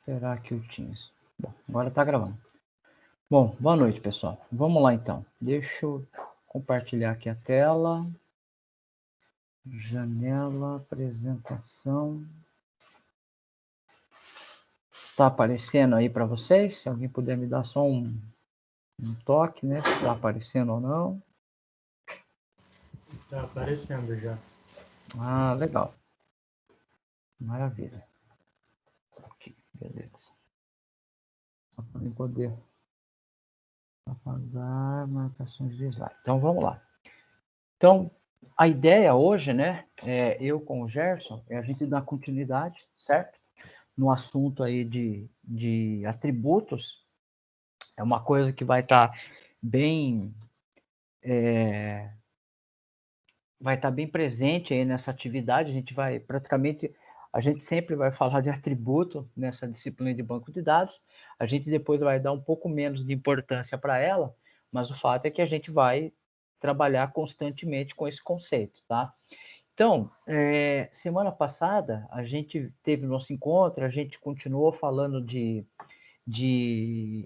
Esperar aqui o Teams. Bom, agora tá gravando. Bom, boa noite, pessoal. Vamos lá, então. Deixa eu compartilhar aqui a tela. Janela, apresentação. Tá aparecendo aí para vocês? Se alguém puder me dar só um toque, né? Se tá aparecendo ou não. Tá aparecendo já. Ah, legal. Maravilha. Aqui, beleza. Só para eu poder apagar marcações de slide. Então, vamos lá. Então, a ideia hoje, né, eu com o Gerson, é a gente dar continuidade, certo? No assunto aí de atributos. É uma coisa que vai estar bem presente aí nessa atividade. A gente sempre vai falar de atributo nessa disciplina de banco de dados. A gente depois vai dar um pouco menos de importância para ela, mas o fato é que a gente vai trabalhar constantemente com esse conceito, tá? Então, semana passada a gente teve nosso encontro, a gente continuou falando de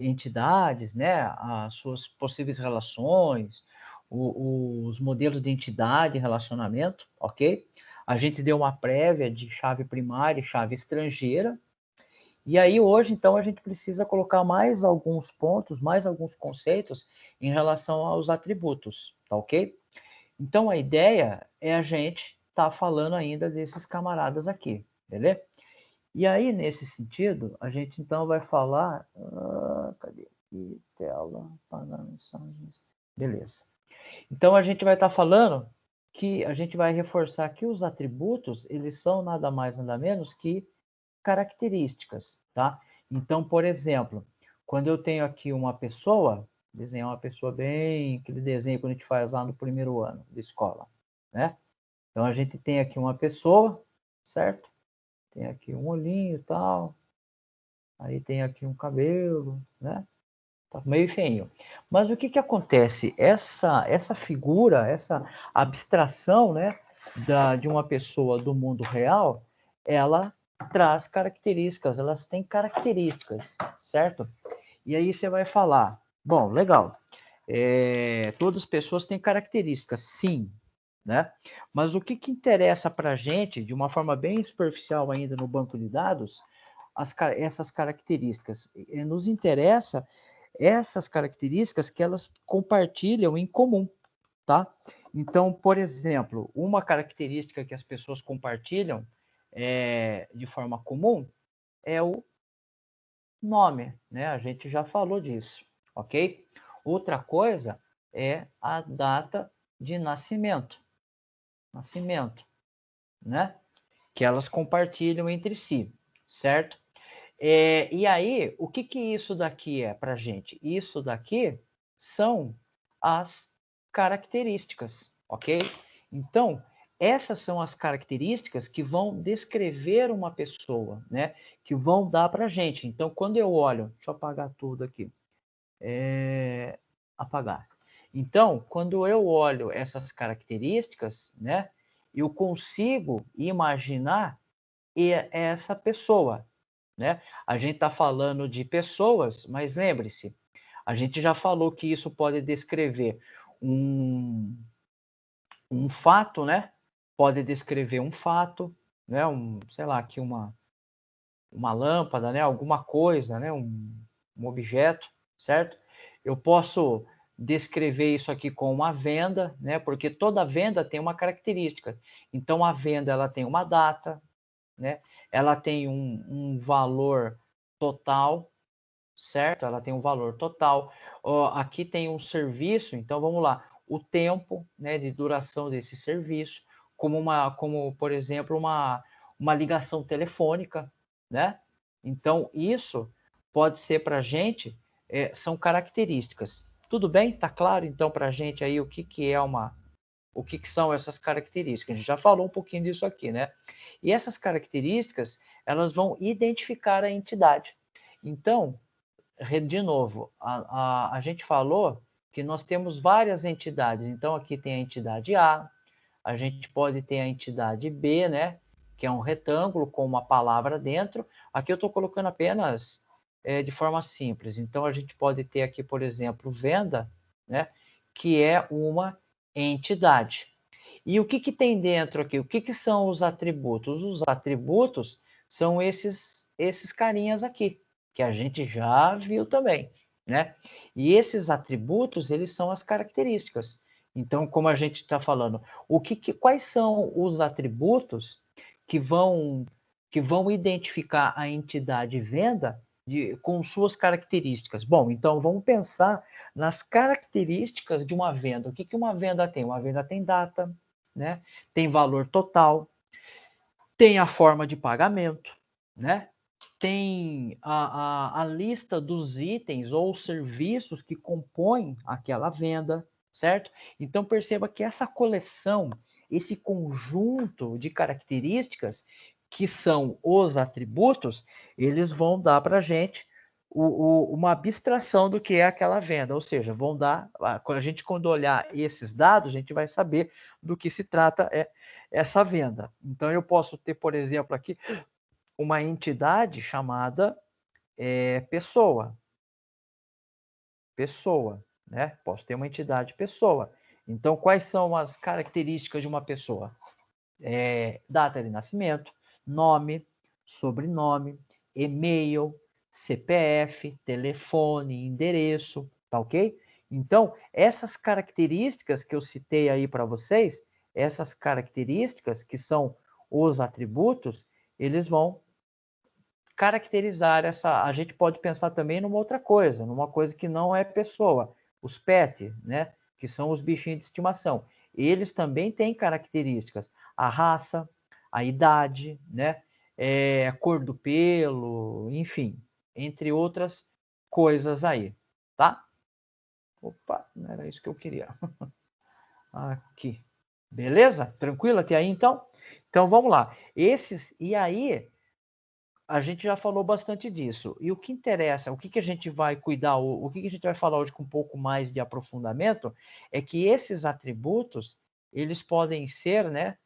entidades, né, as suas possíveis relações, os modelos de entidade e relacionamento, ok? A gente deu uma prévia de chave primária e chave estrangeira, e aí hoje, então, a gente precisa colocar mais alguns pontos, mais alguns conceitos em relação aos atributos, tá ok? Então, a ideia é a gente estar falando ainda desses camaradas aqui, beleza? E aí, nesse sentido, a gente então vai falar. Cadê aqui? Tela, apagar mensagens. Beleza. Então, a gente vai estar falando que a gente vai reforçar que os atributos, eles são nada mais, nada menos que características, tá? Então, por exemplo, quando eu tenho aqui uma pessoa, desenhar uma pessoa bem, aquele desenho que a gente faz lá no primeiro ano de escola, né? Então, a gente tem aqui uma pessoa, certo? Tem aqui um olhinho e tal. Aí tem aqui um cabelo, né? Tá meio feinho. Mas o que que acontece? Essa figura, essa abstração, né, de uma pessoa do mundo real, ela traz características, elas têm características, certo? E aí você vai falar, bom, legal, todas as pessoas têm características, sim, né? Mas o que que interessa para a gente, de uma forma bem superficial ainda no banco de dados, essas características? Nos interessa essas características que elas compartilham em comum, tá? Então, por exemplo, uma característica que as pessoas compartilham de forma comum é o nome, né? A gente já falou disso, ok? Outra coisa é a data de nascimento, né? Que elas compartilham entre si, certo? E aí, o que que isso daqui é para gente? Isso daqui são as características, ok? Então, essas são as características que vão descrever uma pessoa, né? Que vão dar para gente. Então, quando eu olho, deixa eu apagar tudo aqui. Apagar. Então, quando eu olho essas características, né? Eu consigo imaginar essa pessoa, né? A gente está falando de pessoas, mas lembre-se, a gente já falou que isso pode descrever um fato, né? Pode descrever um fato, né? Sei lá, aqui uma lâmpada, né? Alguma coisa, né? Um objeto, certo? Eu posso descrever isso aqui com uma venda, né? Porque toda venda tem uma característica. Então, a venda ela tem uma data, né? Ela tem um valor total, certo? Ela tem um valor total. Aqui tem um serviço, então vamos lá. O tempo, né, de duração desse serviço, como por exemplo, uma ligação telefônica, né? Então, isso pode ser para a gente, são características. Tudo bem? Tá claro, então, para a gente aí o que é o que são essas características? A gente já falou um pouquinho disso aqui, né? E essas características, elas vão identificar a entidade. Então, de novo, a gente falou que nós temos várias entidades. Então, aqui tem a entidade A gente pode ter a entidade B, né? que é um retângulo com uma palavra dentro. Aqui eu estou colocando apenas de forma simples. Então, a gente pode ter aqui, por exemplo, venda, né, que é uma entidade. E o que, que tem dentro aqui? O que, que são os atributos? Os atributos são esses carinhas aqui, que a gente já viu também, né? E esses atributos, eles são as características. Então, como a gente está falando, quais são os atributos que vão identificar a entidade venda com suas características? Bom, então vamos pensar nas características de uma venda. O que, que uma venda tem? Uma venda tem data, né? Tem valor total, tem a forma de pagamento, né? Tem a lista dos itens ou serviços que compõem aquela venda, certo? Então perceba que essa coleção, esse conjunto de características que são os atributos, eles vão dar para a gente uma abstração do que é aquela venda, ou seja, vão dar, a gente quando olhar esses dados, a gente vai saber do que se trata essa venda. Então eu posso ter, por exemplo, aqui uma entidade chamada pessoa. Pessoa, né? Posso ter uma entidade pessoa. Então, quais são as características de uma pessoa? Data de nascimento, nome, sobrenome, e-mail, CPF, telefone, endereço, tá ok? Então, essas características que eu citei aí para vocês, essas características que são os atributos, eles vão caracterizar essa. A gente pode pensar também numa outra coisa, numa coisa que não é pessoa, os pet, né? Que são os bichinhos de estimação. Eles também têm características, a raça, a idade, né? A cor do pelo, enfim, entre outras coisas aí, tá? Opa, não era isso que eu queria. Aqui. Beleza? Tranquilo até aí, então? Então, vamos lá. E aí, a gente já falou bastante disso. E o que interessa, o que, que a gente vai cuidar, o que, que a gente vai falar hoje com um pouco mais de aprofundamento, é que esses atributos, eles podem ser, né?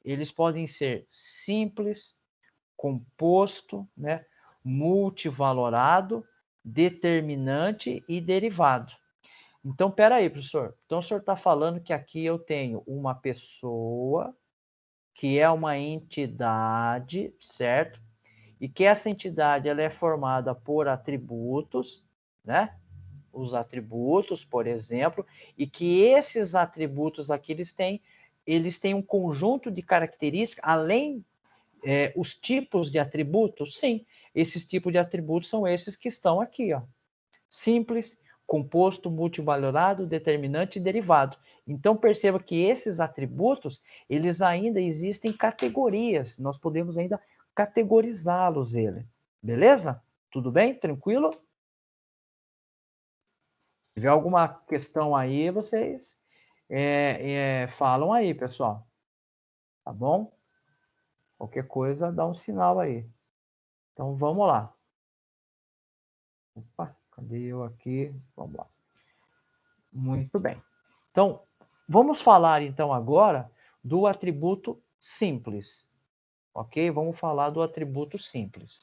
Eles podem ser simples, composto, né? Multivalorado, determinante e derivado. Então, peraí, professor. Então, o senhor está falando que aqui eu tenho uma pessoa que é uma entidade, certo? E que essa entidade ela é formada por atributos, né? Os atributos, por exemplo, e que esses atributos aqui eles têm um conjunto de características, além os tipos de atributos, sim, esses tipos de atributos são esses que estão aqui, ó. Simples, composto, multivalorado, determinante e derivado. Então perceba que esses atributos, eles ainda existem categorias, nós podemos ainda categorizá-los ele. Beleza? Tudo bem? Tranquilo? Se tiver alguma questão aí, vocês falam aí, pessoal. Tá bom? Qualquer coisa, dá um sinal aí. Então vamos lá. Opa, cadê eu aqui? Vamos lá. Muito bem. Então, vamos falar então agora do atributo simples, ok? Vamos falar do atributo simples.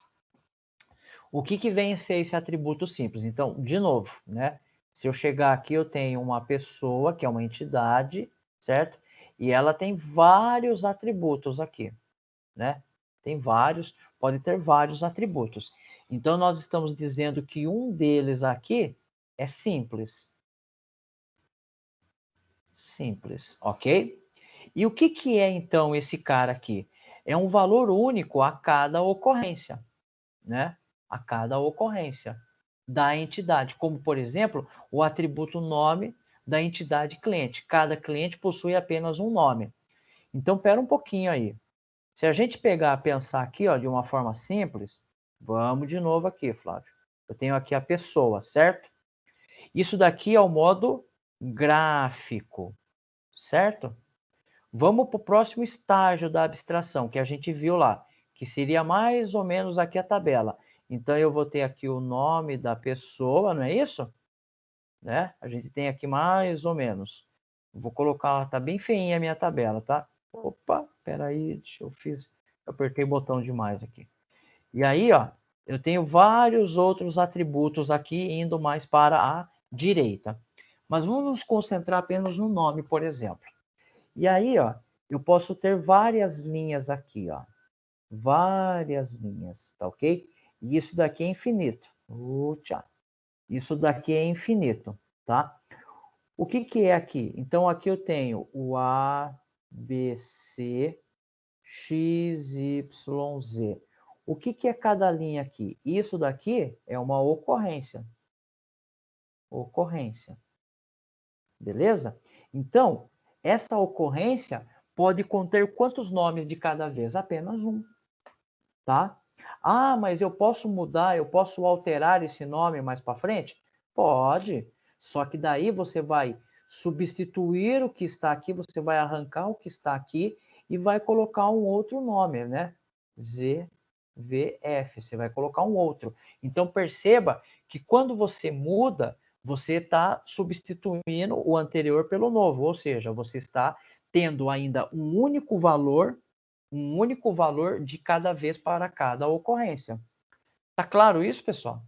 O que, que vem a ser esse atributo simples? Então, de novo, né? Se eu chegar aqui, eu tenho uma pessoa, que é uma entidade, certo? E ela tem vários atributos aqui, né? Tem vários, pode ter vários atributos. Então, nós estamos dizendo que um deles aqui é simples. Simples, ok? E o que, que é, então, esse cara aqui? É um valor único a cada ocorrência, né? A cada ocorrência da entidade, como, por exemplo, o atributo nome da entidade cliente. Cada cliente possui apenas um nome. Então, pera um pouquinho aí. Se a gente pensar aqui, ó, de uma forma simples, vamos de novo aqui, Flávio. Eu tenho aqui a pessoa, certo? Isso daqui é o modo gráfico, certo? Vamos para o próximo estágio da abstração, que a gente viu lá, que seria mais ou menos aqui a tabela. Então, eu vou ter aqui o nome da pessoa, não é isso? Né? A gente tem aqui mais ou menos. Vou colocar, tá bem feinha a minha tabela, tá? Opa, peraí, apertei o botão demais aqui. E aí, ó, eu tenho vários outros atributos aqui indo mais para a direita. Mas vamos nos concentrar apenas no nome, por exemplo. E aí, ó, eu posso ter várias linhas aqui, ó. Várias linhas, tá ok? E isso daqui é infinito. Isso daqui é infinito, tá? O que que é aqui? Então, aqui eu tenho o A, B, C, X, Y, Z. O que que é cada linha aqui? Isso daqui é uma ocorrência. Ocorrência. Beleza? Então, essa ocorrência pode conter quantos nomes de cada vez? Apenas um, tá? Ah, mas eu posso mudar, eu posso alterar esse nome mais para frente? Pode. Só que daí você vai substituir o que está aqui, você vai arrancar o que está aqui e vai colocar um outro nome, né? ZVF, você vai colocar um outro. Então perceba que quando você muda, você está substituindo o anterior pelo novo, ou seja, você está tendo ainda um único valor de cada vez para cada ocorrência. Tá claro isso, pessoal?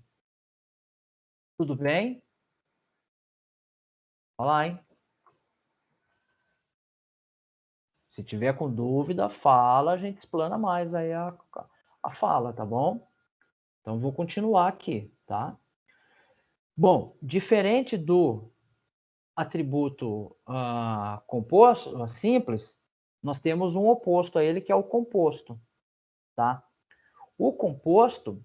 Tudo bem? Olha lá, hein? Se tiver com dúvida, fala, a gente explana mais aí a fala, tá bom? Então, vou continuar aqui, tá? Bom, diferente do atributo composto, simples, nós temos um oposto a ele, que é o composto, tá? O composto,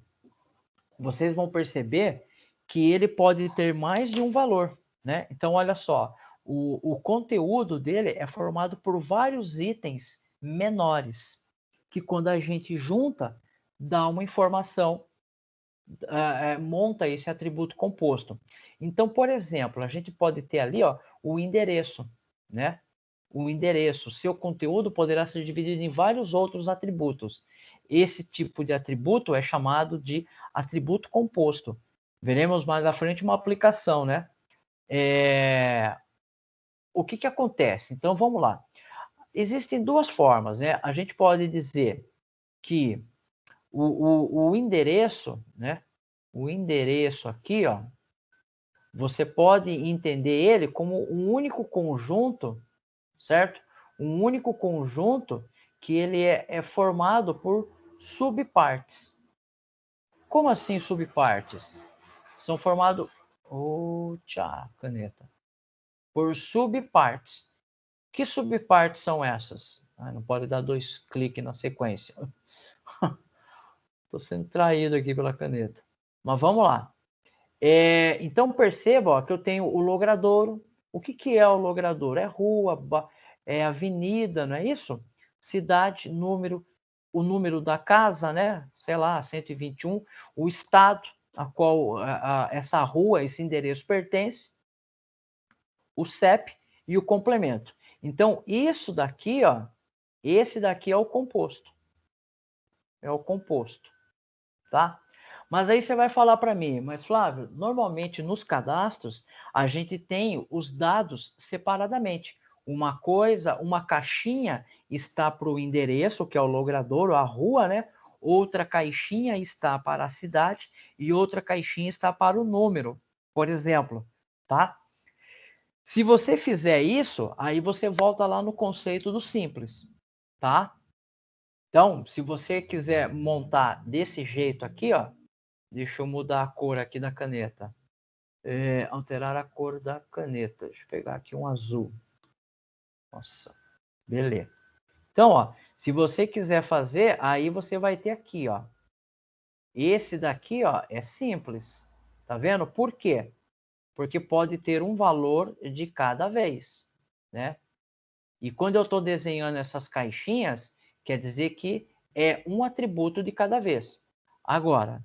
vocês vão perceber que ele pode ter mais de um valor, né? Então, olha só, o conteúdo dele é formado por vários itens menores, que quando a gente junta, dá uma informação, monta esse atributo composto. Então, por exemplo, a gente pode ter ali, ó, o endereço, né? O endereço, seu conteúdo poderá ser dividido em vários outros atributos. Esse tipo de atributo é chamado de atributo composto. Veremos mais à frente uma aplicação, né? O que que acontece? Então, vamos lá. Existem duas formas, né? A gente pode dizer que o endereço, né? O endereço aqui, ó, você pode entender ele como um único conjunto, certo? Um único conjunto que ele é formado por subpartes. Como assim subpartes? São formados... caneta. Por subpartes. Que subpartes são essas? Não pode dar 2 cliques na sequência. Estou sendo traído aqui pela caneta. Mas vamos lá. Então perceba, ó, que eu tenho o logradouro. O que que é o logradouro? É rua, é avenida, não é isso? Cidade, número, o número da casa, né? Sei lá, 121. O estado a qual essa rua, esse endereço pertence, o CEP e o complemento. Então, isso daqui, ó, esse daqui é o composto. É o composto, tá? Mas aí você vai falar para mim, mas Flávio, normalmente nos cadastros a gente tem os dados separadamente. Uma coisa, uma caixinha está para o endereço, que é o logradouro, a rua, né? Outra caixinha está para a cidade e outra caixinha está para o número, por exemplo, tá? Se você fizer isso, aí você volta lá no conceito do simples, tá? Então, se você quiser montar desse jeito aqui, ó, deixa eu mudar a cor aqui da caneta. Alterar a cor da caneta. Deixa eu pegar aqui um azul. Nossa, beleza. Então, ó, se você quiser fazer, aí você vai ter aqui, ó. Esse daqui, ó, é simples. Tá vendo? Por quê? Porque pode ter um valor de cada vez, né? E quando eu estou desenhando essas caixinhas, quer dizer que é um atributo de cada vez. Agora,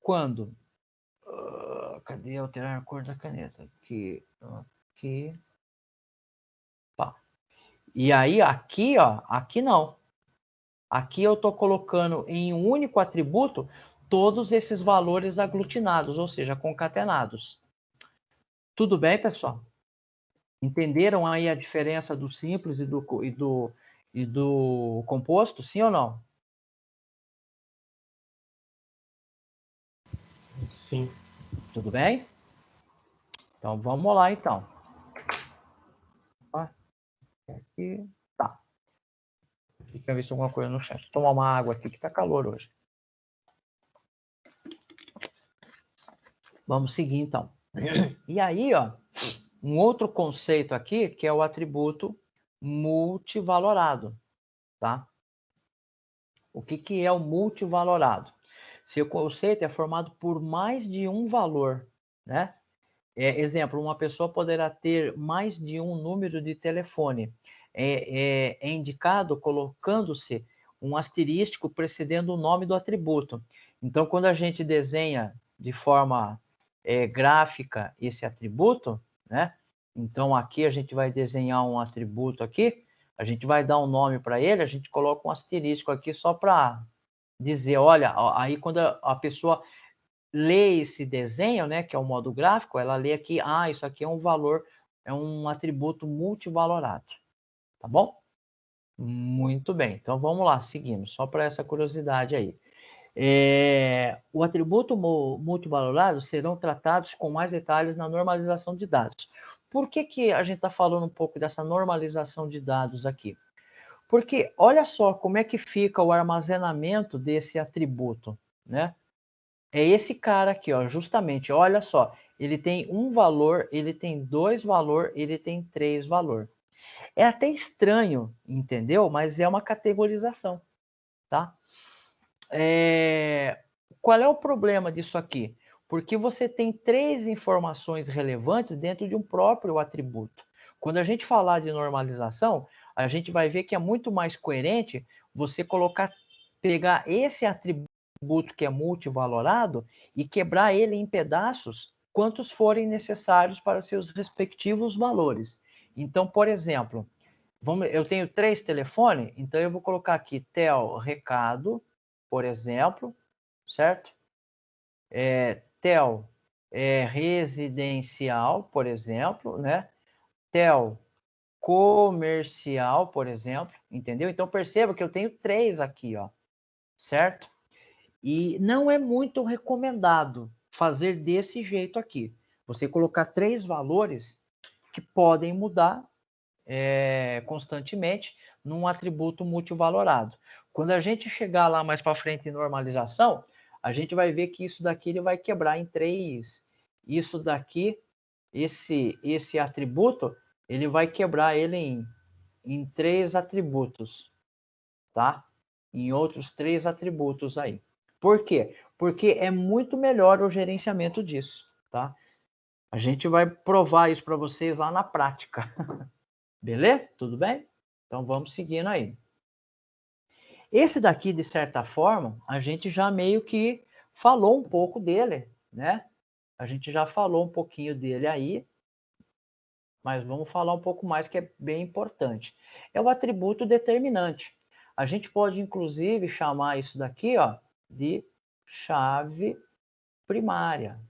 quando... cadê alterar a cor da caneta? Aqui. Pá. E aí, aqui, ó, aqui não. Aqui eu estou colocando em um único atributo todos esses valores aglutinados, ou seja, concatenados. Tudo bem, pessoal? Entenderam aí a diferença do simples e do composto, sim ou não? Sim. Tudo bem? Então, vamos lá, então. Aqui, tá. Deixa eu ver se tem alguma coisa no chat. Vou tomar uma água aqui, que tá calor hoje. Vamos seguir, então. E aí, ó, um outro conceito aqui, que é o atributo multivalorado, tá? O que é o multivalorado? Seu conceito é formado por mais de um valor, né? Exemplo, uma pessoa poderá ter mais de um número de telefone. É indicado colocando-se um asterístico precedendo o nome do atributo. Então, quando a gente desenha de forma gráfica esse atributo, né? Então, aqui a gente vai desenhar um atributo aqui, a gente vai dar um nome para ele, a gente coloca um asterístico aqui só para dizer, olha, aí quando a pessoa lê esse desenho, né, que é o modo gráfico, ela lê aqui, isso aqui é um valor, é um atributo multivalorado, tá bom? Muito bem, então vamos lá, seguimos, só para essa curiosidade aí. O atributo multivalorado serão tratados com mais detalhes na normalização de dados. Por que a gente está falando um pouco dessa normalização de dados aqui? Porque olha só como é que fica o armazenamento desse atributo, né? É esse cara aqui, ó, justamente, olha só, ele tem um valor, ele tem dois valor, ele tem três valor. É até estranho, entendeu? Mas é uma categorização, tá? Qual é o problema disso aqui? Porque você tem três informações relevantes dentro de um próprio atributo. Quando a gente falar de normalização, a gente vai ver que é muito mais coerente você pegar esse atributo que é multivalorado e quebrar ele em pedaços, quantos forem necessários para seus respectivos valores. Então, por exemplo, eu tenho 3 telefones, então eu vou colocar aqui tel recado, por exemplo, certo? Tel residencial, por exemplo, né? Tel comercial, por exemplo, entendeu? Então perceba que eu tenho 3 aqui, ó, certo? E não é muito recomendado fazer desse jeito aqui. Você colocar 3 valores que podem mudar constantemente num atributo multivalorado. Quando a gente chegar lá mais para frente em normalização, a gente vai ver que isso daqui ele vai quebrar em 3. Isso daqui, esse atributo, ele vai quebrar ele em 3 atributos, tá? Em outros 3 atributos aí. Por quê? Porque é muito melhor o gerenciamento disso, tá? A gente vai provar isso para vocês lá na prática. Beleza? Tudo bem? Então vamos seguindo aí. Esse daqui, de certa forma, a gente já meio que falou um pouco dele, né? A gente já falou um pouquinho dele aí, mas vamos falar um pouco mais que é bem importante. É o atributo determinante. A gente pode, inclusive, chamar isso daqui, ó, de chave primária.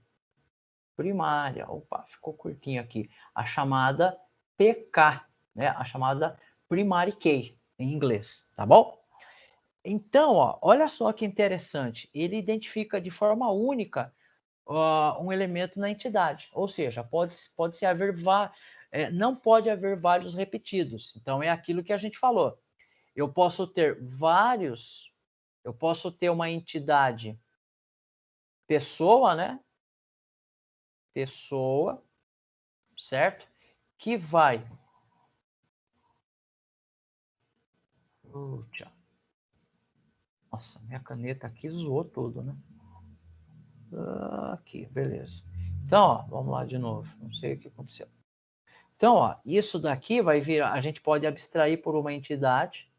Primária. Opa, ficou curtinho aqui. A chamada PK, né? A chamada primary key, em inglês, tá bom? Então, ó, olha só que interessante. Ele identifica de forma única um elemento na entidade. Ou seja, pode haver não pode haver vários repetidos. Então, é aquilo que a gente falou. Eu posso ter uma entidade pessoa, né? Pessoa, certo? Que vai. Nossa, minha caneta aqui zoou tudo, né? Aqui, beleza. Então, ó, vamos lá de novo. Não sei o que aconteceu. Então, ó, isso daqui vai vir, a gente pode abstrair por uma entidade,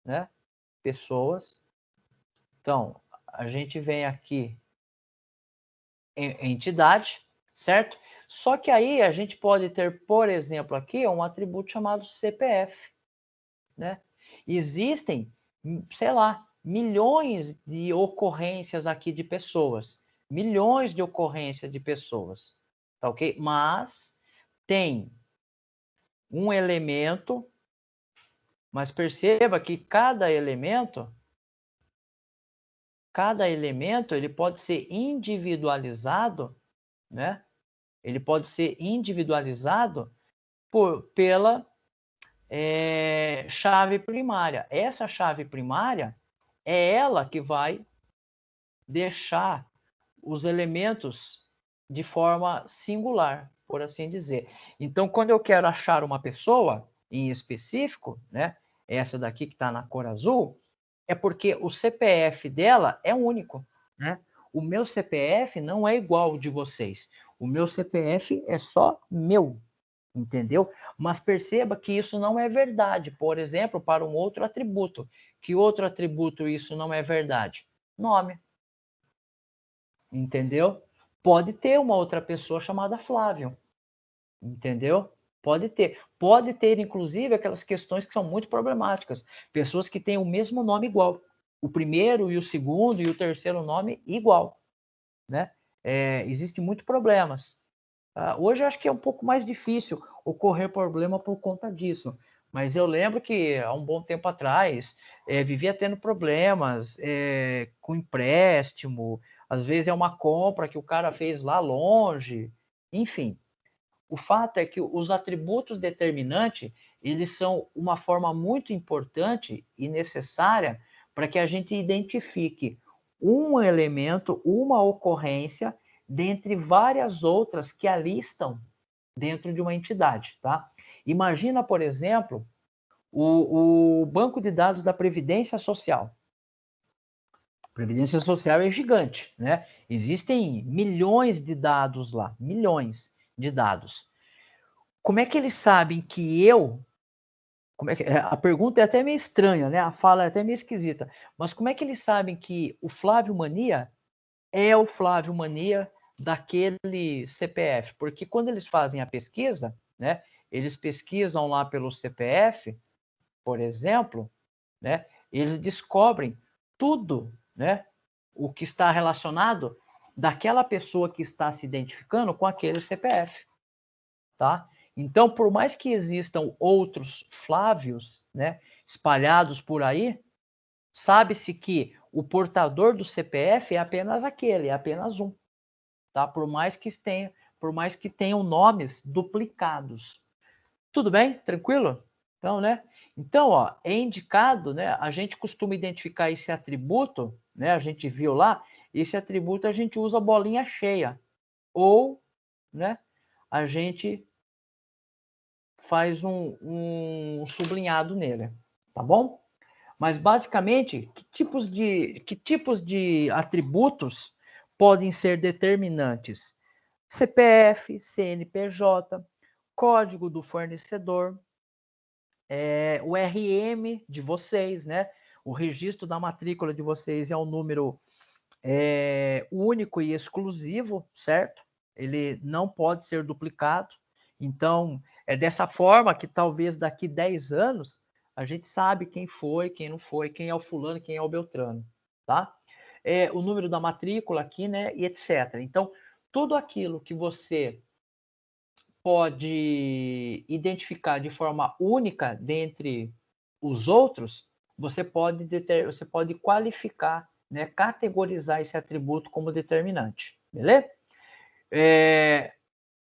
né? Pessoas. Então, a gente vem aqui em entidade, certo? Só que aí a gente pode ter, por exemplo, aqui um atributo chamado CPF, né? Existem, sei lá, milhões de ocorrências aqui de pessoas, milhões de ocorrências de pessoas, tá ok? Mas tem um elemento, mas perceba que cada elemento cada elemento ele pode ser individualizado, né? Ele pode ser individualizado pela chave primária. Essa chave primária é ela que vai deixar os elementos de forma singular, por assim dizer. Então, quando eu quero achar uma pessoa em específico, né, essa daqui que está na cor azul, é porque o CPF dela é único, né? O meu CPF não é igual ao de vocês. O meu CPF é só meu, entendeu? Mas perceba que isso não é verdade, por exemplo, para um outro atributo. Que outro atributo isso não é verdade? Nome. Entendeu? Pode ter uma outra pessoa chamada Flávio. Entendeu? Pode ter. Pode ter, inclusive, aquelas questões que são muito problemáticas. Pessoas que têm o mesmo nome igual. O primeiro e o segundo e o terceiro nome igual. Né? Existem muitos problemas. Hoje eu acho que é um pouco mais difícil ocorrer problema por conta disso. Mas eu lembro que há um bom tempo atrás vivia tendo problemas com empréstimo, às vezes é uma compra que o cara fez lá longe, enfim. O fato é que os atributos determinantes, eles são uma forma muito importante e necessária para que a gente identifique um elemento, uma ocorrência, dentre várias outras que ali estão dentro de uma entidade, tá? Imagina, por exemplo, o banco de dados da Previdência Social. Previdência Social é gigante, né? Existem milhões de dados lá, milhões de dados. Como é que eles sabem que eu... a pergunta é até meio estranha, né? A fala é até meio esquisita. Mas como é que eles sabem que o Flávio Mania é o Flávio Mania daquele CPF? Porque quando eles fazem a pesquisa, né? Eles pesquisam lá pelo CPF, por exemplo, né? Eles descobrem tudo, né? O que está relacionado daquela pessoa que está se identificando com aquele CPF, tá? Então, por mais que existam outros Flávios, né, espalhados por aí, sabe-se que o portador do CPF é apenas aquele, é apenas um, tá? Por mais que tenham nomes duplicados. Tudo bem? Tranquilo? Então, né? Então, ó, é indicado, né? A gente costuma identificar esse atributo, né? A gente viu lá, esse atributo a gente usa bolinha cheia. Ou, né? A gente faz um sublinhado nele, tá bom? Mas, basicamente, que tipos de atributos podem ser determinantes? CPF, CNPJ, código do fornecedor, o RM de vocês, né? O registro da matrícula de vocês é um número único e exclusivo, certo? Ele não pode ser duplicado. Então, é dessa forma que talvez daqui 10 anos a gente sabe quem foi, quem não foi, quem é o fulano, quem é o beltrano, tá? O número da matrícula aqui, né, e etc. Então, tudo aquilo que você pode identificar de forma única dentre os outros, você pode qualificar, né, categorizar esse atributo como determinante, beleza?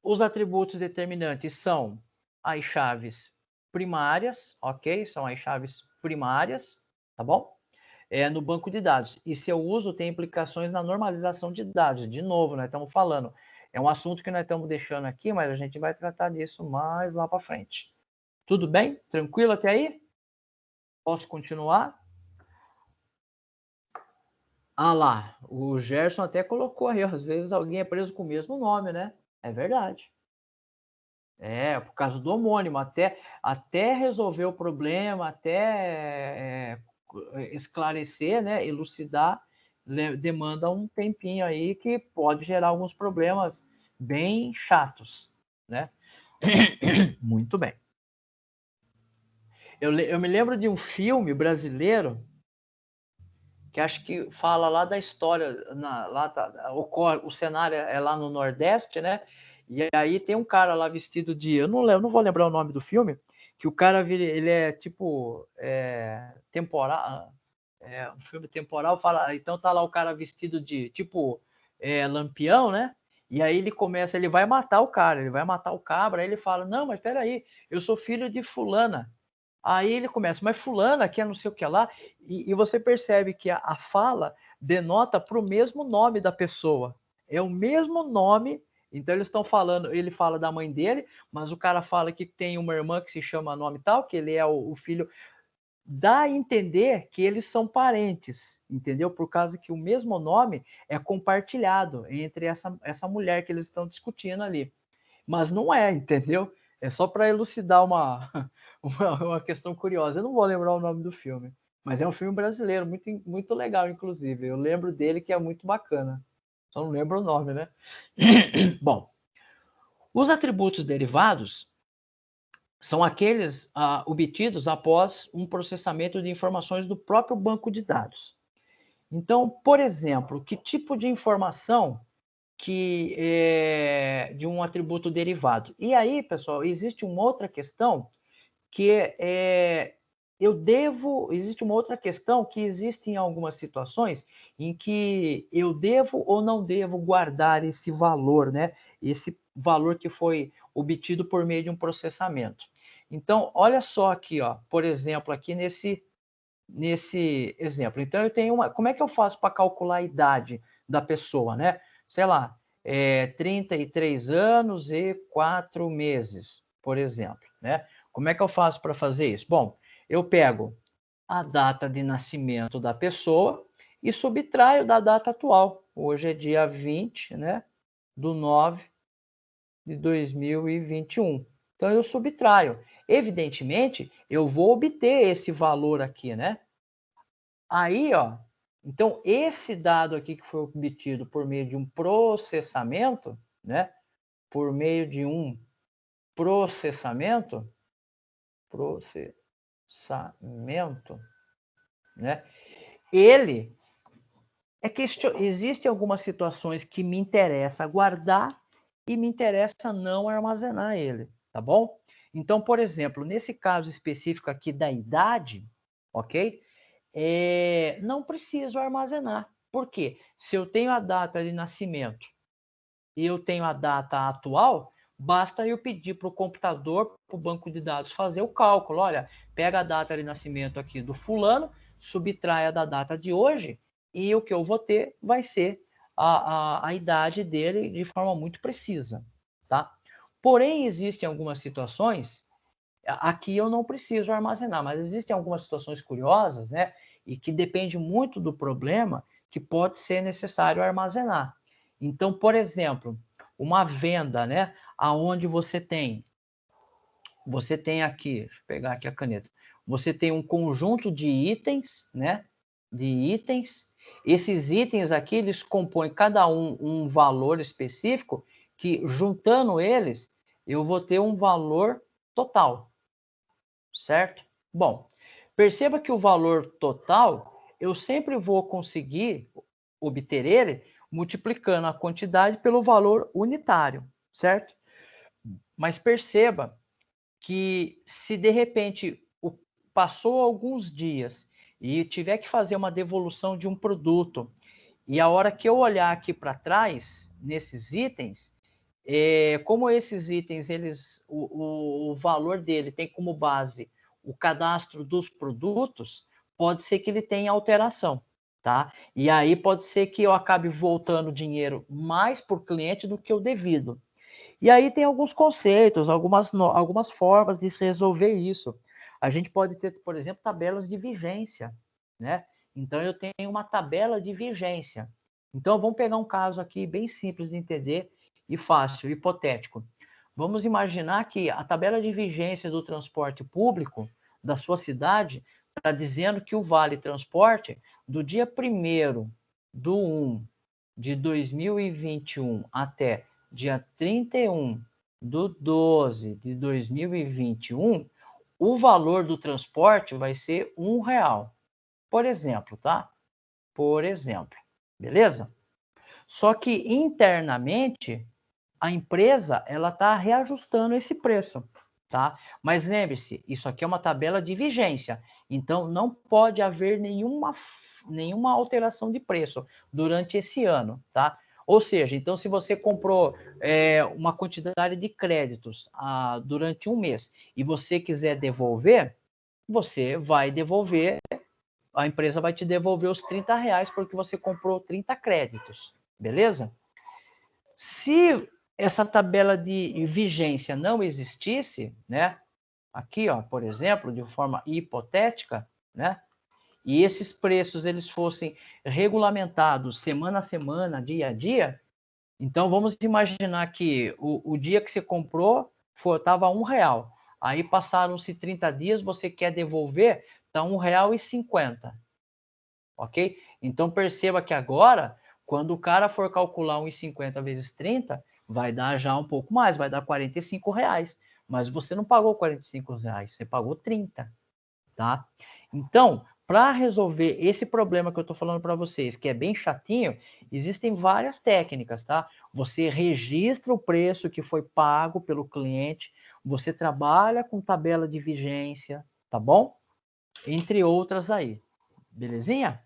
Os atributos determinantes são as chaves primárias, ok? São as chaves primárias, tá bom? No banco de dados. E seu uso tem implicações na normalização de dados. De novo, nós estamos falando. É um assunto que nós estamos deixando aqui, mas a gente vai tratar disso mais lá para frente. Tudo bem? Tranquilo até aí? Posso continuar? Ah lá, o Gerson até colocou aí, às vezes alguém é preso com o mesmo nome, né? É verdade. Por causa do homônimo, até resolver o problema, até esclarecer, né, elucidar, demanda um tempinho aí que pode gerar alguns problemas bem chatos, né? Muito bem. Eu me lembro de um filme brasileiro que acho que fala lá da história, ocorre, o cenário é lá no Nordeste, né? E aí tem um cara lá vestido de, eu não vou lembrar o nome do filme, que o cara ele é tipo temporário, um filme temporal, fala, então tá lá o cara vestido de, tipo, Lampião, né? E aí ele vai matar o cara, ele vai matar o cabra, aí ele fala, não, mas peraí, eu sou filho de fulana. Aí ele começa, mas fulana, que é não sei o que lá, e você percebe que a fala denota para o mesmo nome da pessoa. É o mesmo nome, então eles estão falando, ele fala da mãe dele, mas o cara fala que tem uma irmã que se chama nome tal, que ele é o filho. Dá a entender que eles são parentes, entendeu? Por causa que o mesmo nome é compartilhado entre essa mulher que eles estão discutindo ali. Mas não é, entendeu? É só para elucidar uma questão curiosa. Eu não vou lembrar o nome do filme, mas é um filme brasileiro, muito, muito legal, inclusive. Eu lembro dele que é muito bacana. Só não lembro o nome, né? Bom, os atributos derivados são aqueles obtidos após um processamento de informações do próprio banco de dados. Então, por exemplo, que tipo de informação que é de um atributo derivado? E aí, pessoal, existe uma outra questão que existe uma outra questão que existe em algumas situações em que eu devo ou não devo guardar esse valor, né? Esse valor que foi obtido por meio de um processamento. Então, olha só aqui, ó, por exemplo, aqui nesse exemplo. Então, eu tenho como é que eu faço para calcular a idade da pessoa, né? Sei lá, 33 anos e 4 meses, por exemplo, né? Como é que eu faço para fazer isso? Bom, eu pego a data de nascimento da pessoa e subtraio da data atual. Hoje é dia 20, né, do 9 de 2021. Então, eu subtraio. Evidentemente, eu vou obter esse valor aqui, né? Aí, ó, então esse dado aqui que foi obtido por meio de um processamento, né? Por meio de um processamento, né? Ele existem algumas situações que me interessa guardar e me interessa não armazenar ele, tá bom? Então, por exemplo, nesse caso específico aqui da idade, ok? Não preciso armazenar. Por quê? Se eu tenho a data de nascimento e eu tenho a data atual, basta eu pedir para o computador, para o banco de dados, fazer o cálculo. Olha, pega a data de nascimento aqui do fulano, subtraia da data de hoje, e o que eu vou ter vai ser a idade dele de forma muito precisa. Tá? Porém, existem algumas situações, aqui eu não preciso armazenar, mas existem algumas situações curiosas, né? E que depende muito do problema, que pode ser necessário armazenar. Então, por exemplo, uma venda, né? Aonde você tem aqui, deixa eu pegar aqui a caneta. Você tem um conjunto de itens, né? De itens. Esses itens aqui, eles compõem cada um valor específico, que juntando eles, eu vou ter um valor total, certo? Bom, perceba que o valor total, eu sempre vou conseguir obter ele multiplicando a quantidade pelo valor unitário, certo? Mas perceba que se de repente passou alguns dias e tiver que fazer uma devolução de um produto, e a hora que eu olhar aqui para trás, nesses itens, como esses itens, o valor dele tem como base o cadastro dos produtos, pode ser que ele tenha alteração, tá? E aí pode ser que eu acabe voltando dinheiro mais por cliente do que o devido. E aí tem alguns conceitos, algumas formas de se resolver isso. A gente pode ter, por exemplo, tabelas de vigência, né? Então, eu tenho uma tabela de vigência. Então, vamos pegar um caso aqui bem simples de entender e fácil, hipotético. Vamos imaginar que a tabela de vigência do transporte público da sua cidade está dizendo que o Vale Transporte, do dia 1º de 1 de 2021 até dia 31 de 12 de 2021, o valor do transporte vai ser R$1, por exemplo, tá? Por exemplo, beleza? Só que internamente a empresa ela está reajustando esse preço. tá? Mas lembre-se, isso aqui é uma tabela de vigência, então não pode haver nenhuma alteração de preço durante esse ano, tá? Ou seja, então se você comprou uma quantidade de créditos durante um mês e você quiser devolver, você vai devolver, a empresa vai te devolver os R$30 porque você comprou 30 créditos, beleza? Se essa tabela de vigência não existisse, né? Aqui, ó, por exemplo, de forma hipotética, né? E esses preços eles fossem regulamentados semana a semana, dia a dia, então vamos imaginar que o dia que você comprou estava R$1. Aí passaram-se 30 dias, você quer devolver, está R$1,50. Ok? Então perceba que agora, quando o cara for calcular 1,50 vezes 30, vai dar já um pouco mais, vai dar R$45. Mas você não pagou R$45, você pagou 30, tá? Então, para resolver esse problema que eu estou falando para vocês, que é bem chatinho, existem várias técnicas, tá? Você registra o preço que foi pago pelo cliente, você trabalha com tabela de vigência, tá bom? Entre outras aí. Belezinha?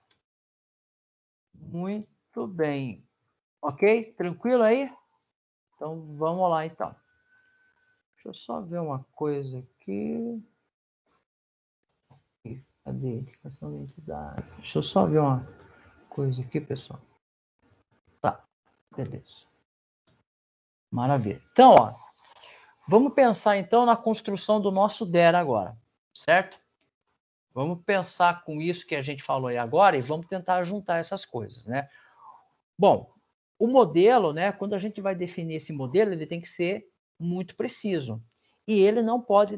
Muito bem. Ok? Tranquilo aí? Então, vamos lá, então. Deixa eu só ver uma coisa aqui. Cadê? Indicação de identidade. Deixa eu só ver uma coisa aqui, pessoal. Tá, beleza. Maravilha. Então, ó, vamos pensar então na construção do nosso DER agora, certo? Vamos pensar com isso que a gente falou aí agora e vamos tentar juntar essas coisas, né? Bom, o modelo, né, quando a gente vai definir esse modelo, ele tem que ser muito preciso. E ele não pode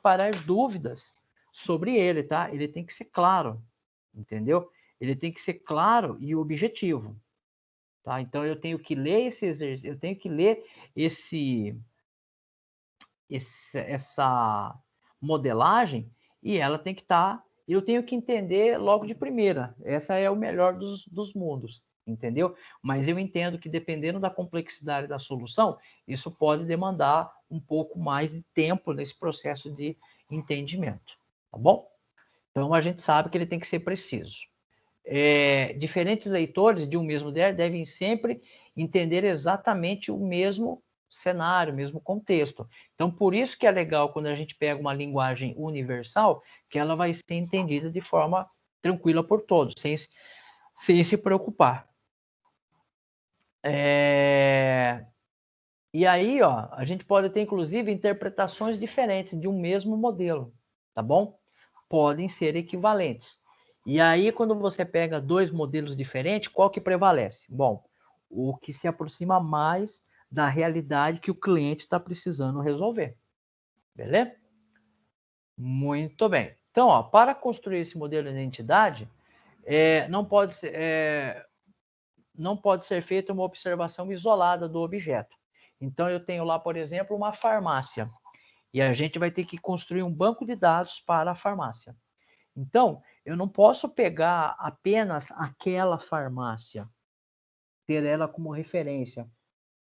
parar dúvidas sobre ele, tá? Ele tem que ser claro, entendeu? Ele tem que ser claro e objetivo, tá? Então eu tenho que ler esse exercício, eu tenho que ler essa modelagem e ela tem que estar. Eu tenho que entender logo de primeira. Essa é o melhor dos mundos, entendeu? Mas eu entendo que dependendo da complexidade da solução, isso pode demandar um pouco mais de tempo nesse processo de entendimento, tá bom? Então a gente sabe que ele tem que ser preciso. Diferentes leitores de um mesmo DER devem sempre entender exatamente o mesmo cenário, o mesmo contexto. Então, por isso que é legal quando a gente pega uma linguagem universal, que ela vai ser entendida de forma tranquila por todos, sem se preocupar. E aí, ó, a gente pode ter, inclusive, interpretações diferentes de um mesmo modelo, tá bom? Podem ser equivalentes. E aí, quando você pega dois modelos diferentes, qual que prevalece? Bom, o que se aproxima mais da realidade que o cliente está precisando resolver. Beleza? Muito bem. Então, ó, para construir esse modelo de identidade, não pode ser feita uma observação isolada do objeto. Então, eu tenho lá, por exemplo, uma farmácia. E a gente vai ter que construir um banco de dados para a farmácia. Então, eu não posso pegar apenas aquela farmácia, ter ela como referência,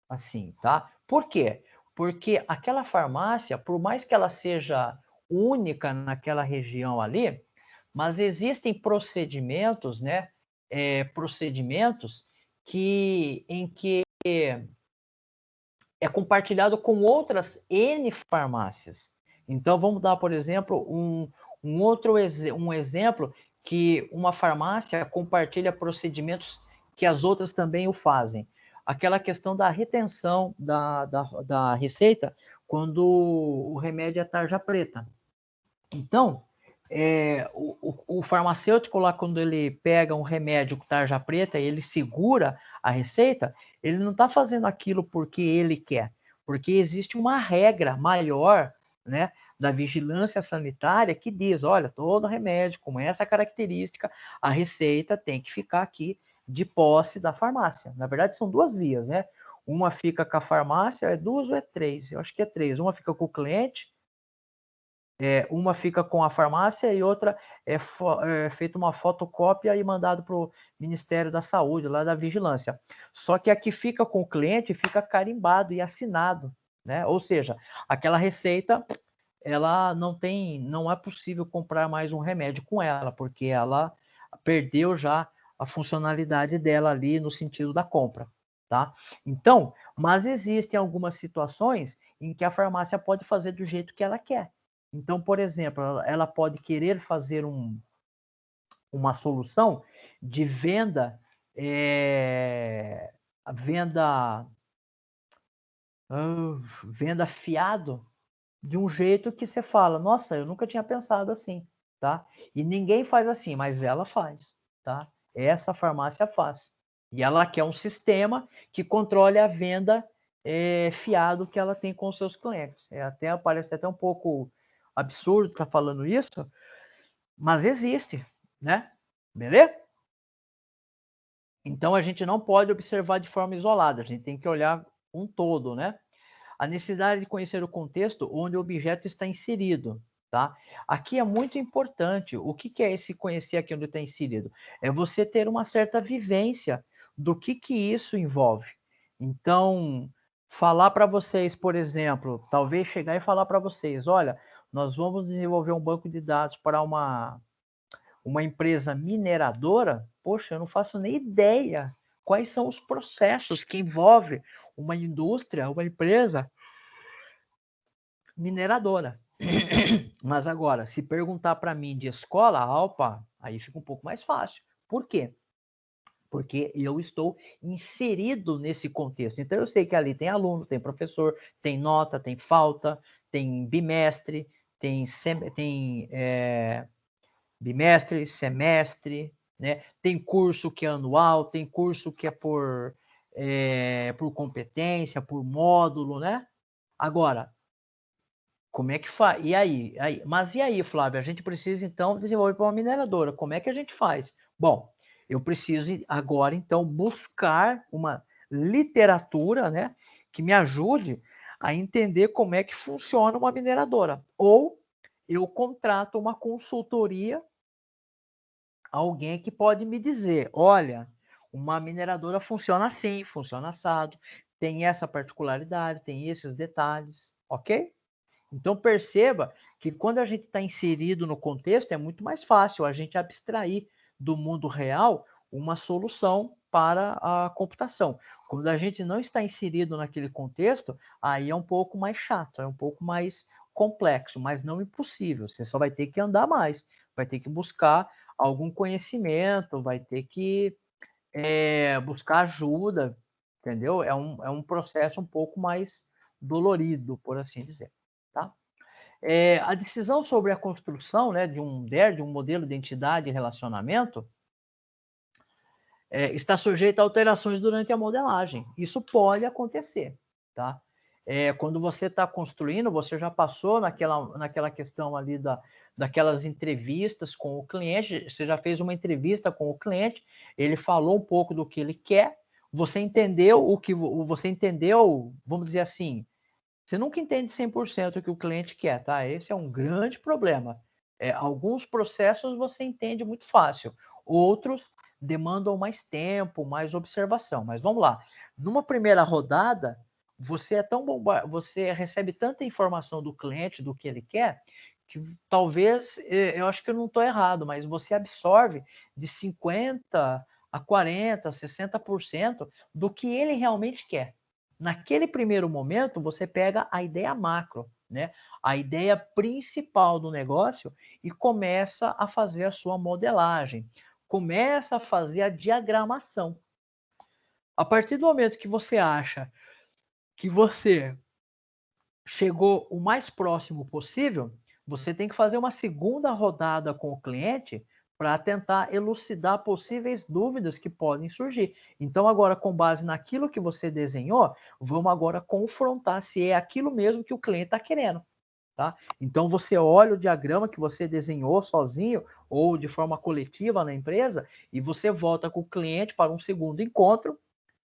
assim, tá? Por quê? Porque aquela farmácia, por mais que ela seja única naquela região ali, mas existem procedimentos, né? Procedimentos em que é compartilhado com outras N farmácias. Então, vamos dar, por exemplo, um exemplo que uma farmácia compartilha procedimentos que as outras também o fazem. Aquela questão da retenção da receita quando o remédio é tarja preta. Então, o farmacêutico lá, quando ele pega um remédio com tarja preta e ele segura a receita, ele não está fazendo aquilo porque ele quer, porque existe uma regra maior, né, da vigilância sanitária que diz, olha, todo remédio com essa característica, a receita tem que ficar aqui de posse da farmácia. Na verdade, são duas vias, né? Uma fica com a farmácia, é duas ou é três? Eu acho que é três. Uma fica com o cliente, uma fica com a farmácia e outra é feita uma fotocópia e mandado para o Ministério da Saúde, lá da Vigilância. Só que a que fica com o cliente fica carimbado e assinado, né? Ou seja, aquela receita, ela não é possível comprar mais um remédio com ela, porque ela perdeu já a funcionalidade dela ali no sentido da compra, tá? Então, mas existem algumas situações em que a farmácia pode fazer do jeito que ela quer. Então, por exemplo, ela pode querer fazer uma solução de venda, venda, venda fiado, de um jeito que você fala, nossa, eu nunca tinha pensado assim, tá? E ninguém faz assim, mas ela faz, tá? Essa farmácia faz. E ela quer um sistema que controle a venda fiado que ela tem com os seus clientes. Parece até um pouco absurdo estar falando isso, mas existe, né? Beleza? Então a gente não pode observar de forma isolada, a gente tem que olhar um todo, né? A necessidade de conhecer o contexto onde o objeto está inserido, tá? Aqui é muito importante. O que é esse conhecer aqui onde está inserido? É você ter uma certa vivência do que isso envolve. Então, falar para vocês, por exemplo, talvez chegar e falar para vocês, olha, nós vamos desenvolver um banco de dados para uma empresa mineradora, poxa, eu não faço nem ideia quais são os processos que envolve uma indústria, uma empresa mineradora. Mas agora, se perguntar para mim de escola, opa, aí fica um pouco mais fácil. Por quê? Porque eu estou inserido nesse contexto. Então eu sei que ali tem aluno, tem professor, tem nota, tem falta, tem bimestre, tem bimestre, semestre, né? Tem curso que é anual, tem curso que é por competência, por módulo, né? Agora, como é que faz? E aí? Mas e aí, Flávio? A gente precisa, então, desenvolver para uma mineradora. Como é que a gente faz? Bom, eu preciso agora, então, buscar uma literatura, né, que me ajude a entender como é que funciona uma mineradora. Ou eu contrato uma consultoria, alguém que pode me dizer, olha, uma mineradora funciona assim, funciona assado, tem essa particularidade, tem esses detalhes, ok? Então perceba que quando a gente está inserido no contexto, é muito mais fácil a gente abstrair do mundo real uma solução para a computação. Quando a gente não está inserido naquele contexto, aí é um pouco mais chato, é um pouco mais complexo, mas não impossível. Você só vai ter que andar mais, vai ter que buscar algum conhecimento, vai ter que buscar ajuda, entendeu? É um processo um pouco mais dolorido, por assim dizer, tá? A decisão sobre a construção, né, de um DER, de um modelo de entidade e relacionamento, está sujeita a alterações durante a modelagem. Isso pode acontecer, tá? Quando você está construindo, você já passou naquela questão ali daquelas entrevistas com o cliente, você já fez uma entrevista com o cliente, ele falou um pouco do que ele quer, você entendeu você entendeu, vamos dizer assim, você nunca entende 100% o que o cliente quer, tá? Esse é um grande problema. Alguns processos você entende muito fácil, outros demandam mais tempo, mais observação. Mas vamos lá. Numa primeira rodada, você recebe tanta informação do cliente, do que ele quer, que talvez, eu acho que eu não estou errado, mas você absorve de 50 a 40, 60% do que ele realmente quer. Naquele primeiro momento, você pega a ideia macro, né? A ideia principal do negócio e começa a fazer a sua modelagem, começa a fazer a diagramação. A partir do momento que você acha que você chegou o mais próximo possível, você tem que fazer uma segunda rodada com o cliente para tentar elucidar possíveis dúvidas que podem surgir. Então, agora, com base naquilo que você desenhou, vamos agora confrontar se é aquilo mesmo que o cliente está querendo. Tá? Então, você olha o diagrama que você desenhou sozinho ou de forma coletiva na empresa e você volta com o cliente para um segundo encontro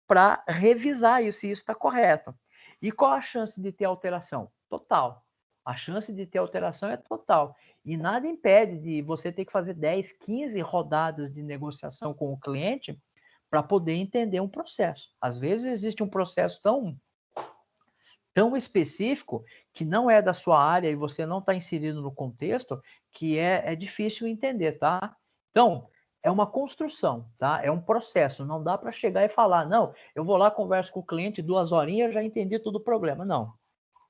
para revisar isso, se isso está correto. E qual a chance de ter alteração? Total. A chance de ter alteração é total. E nada impede de você ter que fazer 10, 15 rodadas de negociação com o cliente para poder entender um processo. Às vezes existe um processo tão específico que não é da sua área e você não está inserido no contexto, que é difícil entender, tá? Então, é uma construção, tá? É um processo, não dá para chegar e falar, não, eu vou lá, converso com o cliente 2 horinhas, eu já entendi todo o problema. Não,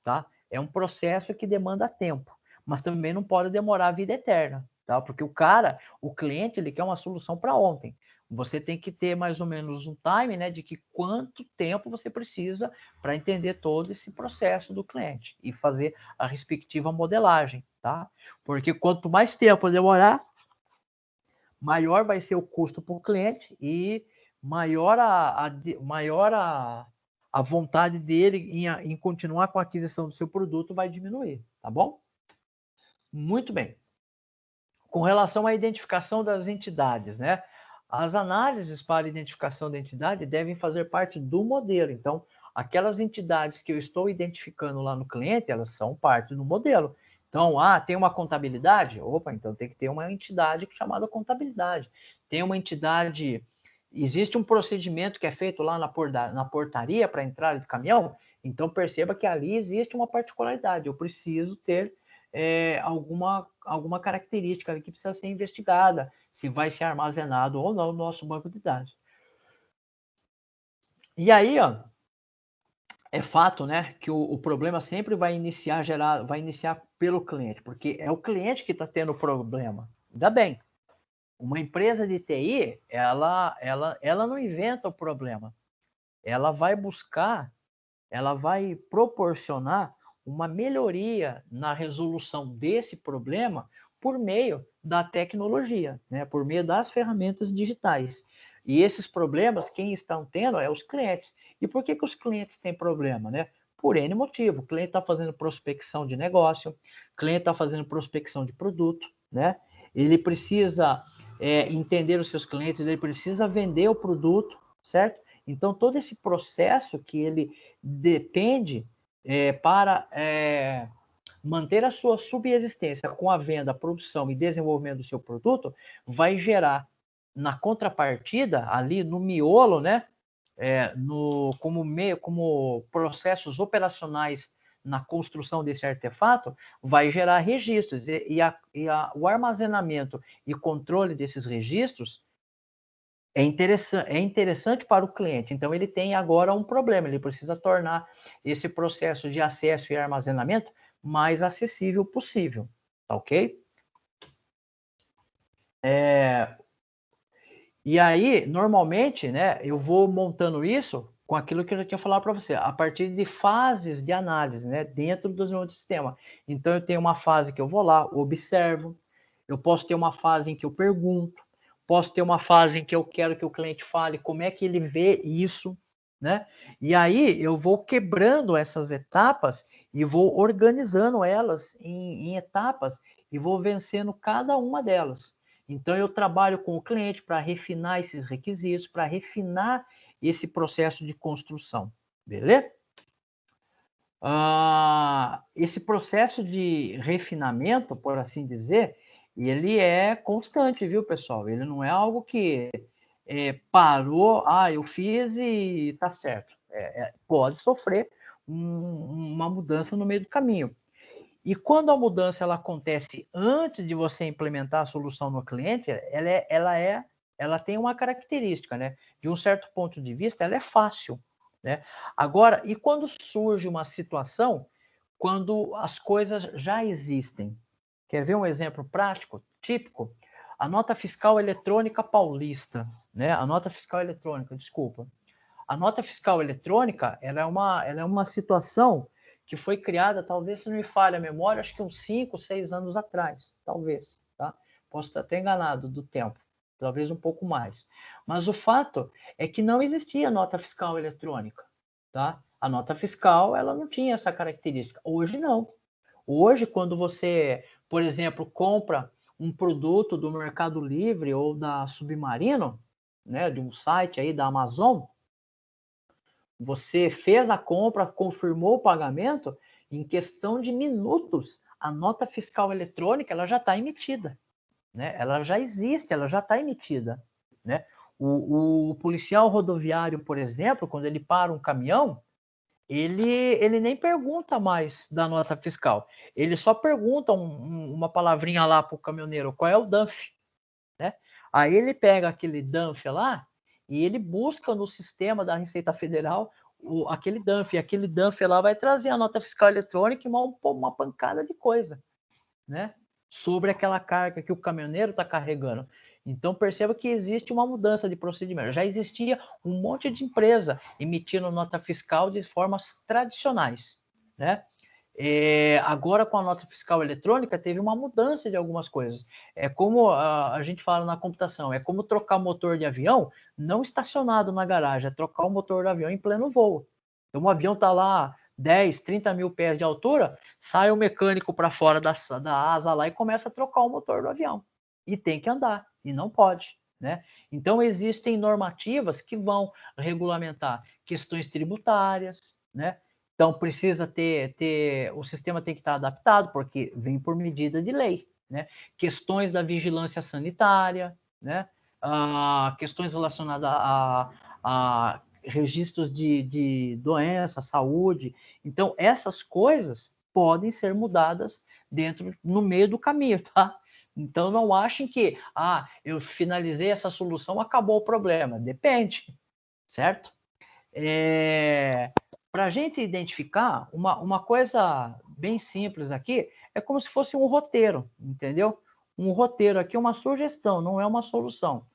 tá? É um processo que demanda tempo, mas também não pode demorar a vida eterna, tá? Porque o cliente, ele quer uma solução para ontem. Você tem que ter mais ou menos um time, né, de que quanto tempo você precisa para entender todo esse processo do cliente e fazer a respectiva modelagem, tá? Porque quanto mais tempo demorar, maior vai ser o custo para o cliente e maior a vontade dele em continuar com a aquisição do seu produto vai diminuir, tá bom? Muito bem. Com relação à identificação das entidades, né? As análises para identificação da entidade devem fazer parte do modelo. Então, aquelas entidades que eu estou identificando lá no cliente, elas são parte do modelo. Então, tem uma contabilidade? Opa, então tem que ter uma entidade chamada contabilidade. Tem uma entidade, existe um procedimento que é feito lá na portaria para entrada de caminhão, então perceba que ali existe uma particularidade. Eu preciso ter alguma característica que precisa ser investigada, se vai ser armazenado ou não no nosso banco de dados. E aí, é fato, né, que o problema sempre vai iniciar pelo cliente, porque é o cliente que está tendo o problema. Ainda bem. Uma empresa de TI, ela não inventa o problema. Ela vai buscar, ela vai proporcionar uma melhoria na resolução desse problema por meio da tecnologia, né? Por meio das ferramentas digitais. E esses problemas, quem estão tendo é os clientes. E por que os clientes têm problema, né? Por N motivo. O cliente está fazendo prospecção de negócio, o cliente está fazendo prospecção de produto, né? Ele precisa entender os seus clientes, ele precisa vender o produto, certo? Então, todo esse processo que ele depende para manter a sua subsistência com a venda, produção e desenvolvimento do seu produto, vai gerar na contrapartida, ali no miolo, né, como processos operacionais na construção desse artefato, vai gerar registros o armazenamento e controle desses registros é interessante para o cliente. Então, ele tem agora um problema, ele precisa tornar esse processo de acesso e armazenamento mais acessível possível, tá ok? E aí, normalmente, né, eu vou montando isso com aquilo que eu já tinha falado para você, a partir de fases de análise, né, dentro do meu sistema. Então, eu tenho uma fase que eu vou lá, observo, eu posso ter uma fase em que eu pergunto, posso ter uma fase em que eu quero que o cliente fale como é que ele vê isso, né? E aí eu vou quebrando essas etapas e vou organizando elas em etapas e vou vencendo cada uma delas. Então, eu trabalho com o cliente para refinar esses requisitos, para refinar esse processo de construção, beleza? Esse processo de refinamento, por assim dizer, ele é constante, viu, pessoal? Ele não é algo que parou, eu fiz e está certo. Pode sofrer uma mudança no meio do caminho. E quando a mudança ela acontece antes de você implementar a solução no cliente, ela tem uma característica, né? De um certo ponto de vista, ela é fácil, né? Agora, e quando surge uma situação, quando as coisas já existem? Quer ver um exemplo prático, típico? A nota fiscal eletrônica paulista, né? A nota fiscal eletrônica, desculpa. A nota fiscal eletrônica, ela é uma situação que foi criada, talvez se não me falha a memória, acho que uns 5, 6 anos atrás, talvez, tá? Posso estar até enganado do tempo, talvez um pouco mais. Mas o fato é que não existia nota fiscal eletrônica, tá? A nota fiscal, ela não tinha essa característica. Hoje não. Hoje, quando você, por exemplo, compra um produto do Mercado Livre ou da Submarino, né, de um site aí da Amazon, você fez a compra, confirmou o pagamento, em questão de minutos, a nota fiscal eletrônica ela já está emitida, né? Ela já existe, ela já está emitida, né? O policial rodoviário, por exemplo, quando ele para um caminhão, ele nem pergunta mais da nota fiscal. Ele só pergunta uma palavrinha lá para o caminhoneiro, qual é o DANF, né? Aí ele pega aquele DANF lá e ele busca no sistema da Receita Federal aquele DANF, e aquele DANF lá vai trazer a nota fiscal eletrônica e uma pancada de coisa, né? Sobre aquela carga que o caminhoneiro está carregando. Então perceba que existe uma mudança de procedimento. Já existia um monte de empresa emitindo nota fiscal de formas tradicionais, né? Agora com a nota fiscal eletrônica teve uma mudança de algumas coisas. É como a gente fala na computação, é como trocar motor de avião não estacionado na garagem, é trocar o motor do avião em pleno voo. Então o avião está lá 10, 30 mil pés de altura, sai o mecânico para fora da asa lá e começa a trocar o motor do avião. E tem que andar, e não pode, né? Então existem normativas que vão regulamentar questões tributárias, né? Então precisa o sistema tem que estar adaptado, porque vem por medida de lei, né? Questões da vigilância sanitária, né? Questões relacionadas a registros de doença, saúde. Então, essas coisas podem ser mudadas no meio do caminho, tá? Então, não achem que, eu finalizei essa solução, acabou o problema. Depende, certo? Para a gente identificar, uma coisa bem simples aqui, é como se fosse um roteiro, entendeu? Um roteiro aqui é uma sugestão, não é uma solução.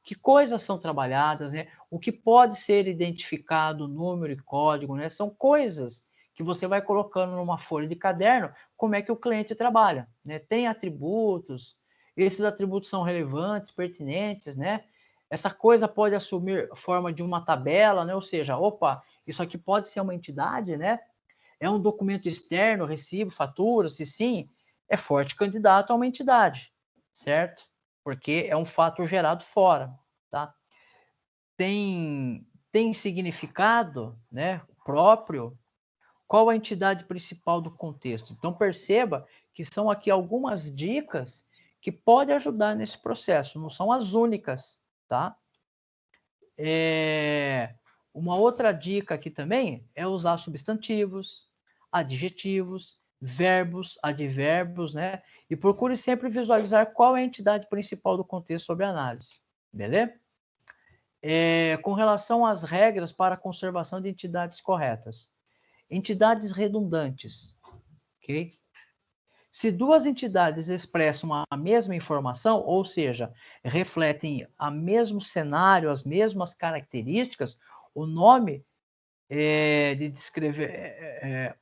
Que coisas são trabalhadas, né? O que pode ser identificado, número e código, né? São coisas que você vai colocando numa folha de caderno, como é que o cliente trabalha, né? Tem atributos, esses atributos são relevantes, pertinentes, né? Essa coisa pode assumir forma de uma tabela, né? Ou seja, opa, isso aqui pode ser uma entidade, né? É um documento externo, recibo, fatura, se sim, é forte candidato a uma entidade, certo? Porque é um fato gerado fora, tá? Tem significado, né, próprio. Qual a entidade principal do contexto? Então perceba que são aqui algumas dicas que podem ajudar nesse processo, não são as únicas, tá? Uma outra dica aqui também é usar substantivos, adjetivos, verbos, advérbios, né? E procure sempre visualizar qual é a entidade principal do contexto sobre a análise, beleza? Com relação às regras para a conservação de entidades corretas. Entidades redundantes, ok? Se duas entidades expressam a mesma informação, ou seja, refletem o mesmo cenário, as mesmas características, o nome de descrever